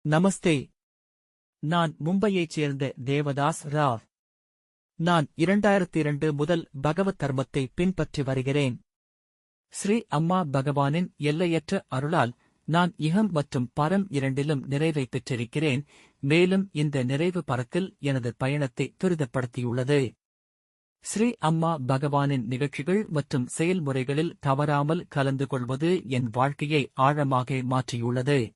நமஸ்தே. நான் மும்பையைச் சேர்ந்த தேவதாஸ் ராவ். நான் 2002 முதல் பகவத் தர்மத்தை பின்பற்றி வருகிறேன். ஸ்ரீ அம்மா பகவானின் எல்லையற்ற அருளால் நான் இகம் மற்றும் பரம் இரண்டிலும் நிறைவை பெற்றிருக்கிறேன். மேலும் இந்த நிறைவு பரத்தில் எனது பயணத்தை துரிதப்படுத்தியுள்ளது. ஸ்ரீ அம்மா பகவானின் நிகழ்ச்சிகள் மற்றும் செயல்முறைகளில் தவறாமல் கலந்து கொள்வது என் வாழ்க்கையை ஆழமாக மாற்றியுள்ளது.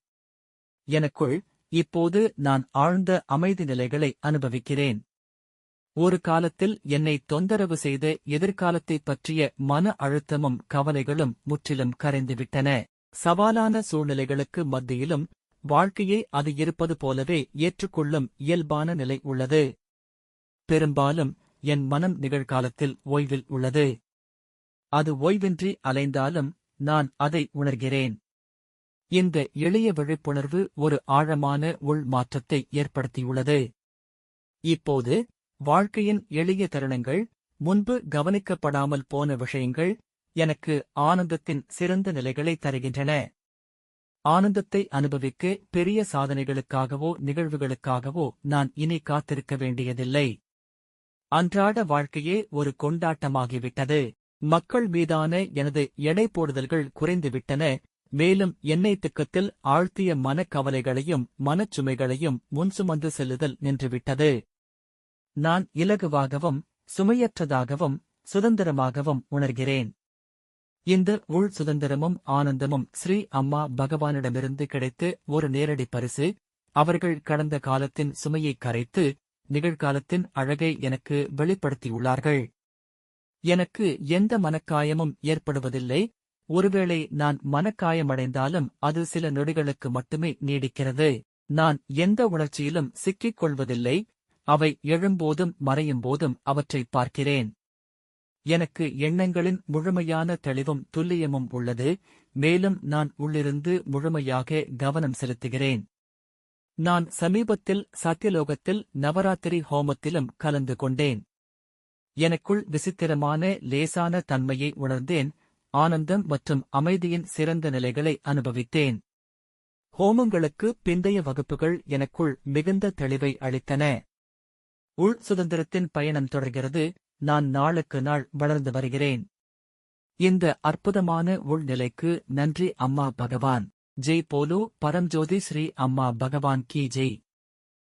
எனக்குள் இப்போது நான் ஆழ்ந்த அமைதி நிலைகளை அனுபவிக்கிறேன். ஒரு காலத்தில் என்னை தொந்தரவு செய்த எதிர்காலத்தைப் பற்றிய மன அழுத்தமும் கவலைகளும் முற்றிலும் கரைந்துவிட்டன. சவாலான சூழ்நிலைகளுக்கு மத்தியிலும் வாழ்க்கையை அது இருப்பது போலவே ஏற்றுக்கொள்ளும் இயல்பான நிலை உள்ளது. பெரும்பாலும் என் மனம் நிகழ்காலத்தில் ஓய்வில் உள்ளது. அது ஓய்வின்றி அலைந்தாலும் நான் அதை உணர்கிறேன். இந்த எளிய விழிப்புணர்வு ஒரு ஆழமான உள் மாற்றத்தை ஏற்படுத்தியுள்ளது. இப்போது வாழ்க்கையின் எளிய தருணங்கள், முன்பு கவனிக்கப்படாமல் போன விஷயங்கள் எனக்கு ஆனந்தத்தின் சிறந்த நிலைகளை தருகின்றன. ஆனந்தத்தை அனுபவிக்க பெரிய சாதனைகளுக்காகவோ நிகழ்வுகளுக்காகவோ நான் இனி காத்திருக்க வேண்டியதில்லை. அன்றாட வாழ்க்கையே ஒரு கொண்டாட்டமாகிவிட்டது. மக்கள் மீதான எனது எடை போடுதல்கள் குறைந்துவிட்டன. மேலும் எண்ணெய் திக்கத்தில் ஆழ்த்திய மனக்கவலைகளையும் மனச்சுமைகளையும் முன்சுமந்து செல்லுதல் நின்றுவிட்டது. நான் இலகுவாகவும் சுமையற்றதாகவும் சுதந்திரமாகவும் உணர்கிறேன். இந்த உள் சுதந்திரமும் ஆனந்தமும் ஸ்ரீ அம்மா பகவானிடமிருந்து கிடைத்த ஒரு நேரடி பரிசு. அவர்கள் கடந்த காலத்தின் சுமையைக் கரைத்து நிகழ்காலத்தின் அழகை எனக்கு வெளிப்படுத்தியுள்ளார்கள். எனக்கு எந்த மனக்காயமும் ஏற்படுவதில்லை. ஒருவேளை நான் மனக்காயமடைந்தாலும் அது சில நொடிகளுக்கு மட்டுமே நீடிக்கிறது. நான் எந்த உணர்ச்சியிலும் சிக்கிக் கொள்வதில்லை. அவை எழும்போதும் மறையும்போதும் அவற்றைப் பார்க்கிறேன். எனக்கு எண்ணங்களின் முழுமையான தெளிவும் துல்லியமும் உள்ளது. மேலும் நான் உள்ளிருந்து முழுமையாக கவனம் செலுத்துகிறேன். நான் சமீபத்தில் சத்யலோகத்தில் நவராத்திரி ஹோமத்திலும் கலந்து கொண்டேன். எனக்குள் விசித்திரமான லேசான தன்மையை உணர்ந்தேன். ஆனந்தம் மற்றும் அமைதியின் சிறந்த நிலைகளை அனுபவித்தேன். ஹோமங்களுக்கு பிந்தைய வகுப்புகள் எனக்குள் மிகுந்த தெளிவை அளித்தன. உள் சுதந்திரத்தின் பயணம் தொடர்கிறது. நான் நாளுக்கு நாள் வளர்ந்து வருகிறேன். இந்த அற்புதமான உள்நிலைக்கு நன்றி அம்மா பகவான். ஜெய் போலோ பரம்ஜோதி ஸ்ரீ அம்மா பகவான் கி ஜெய்.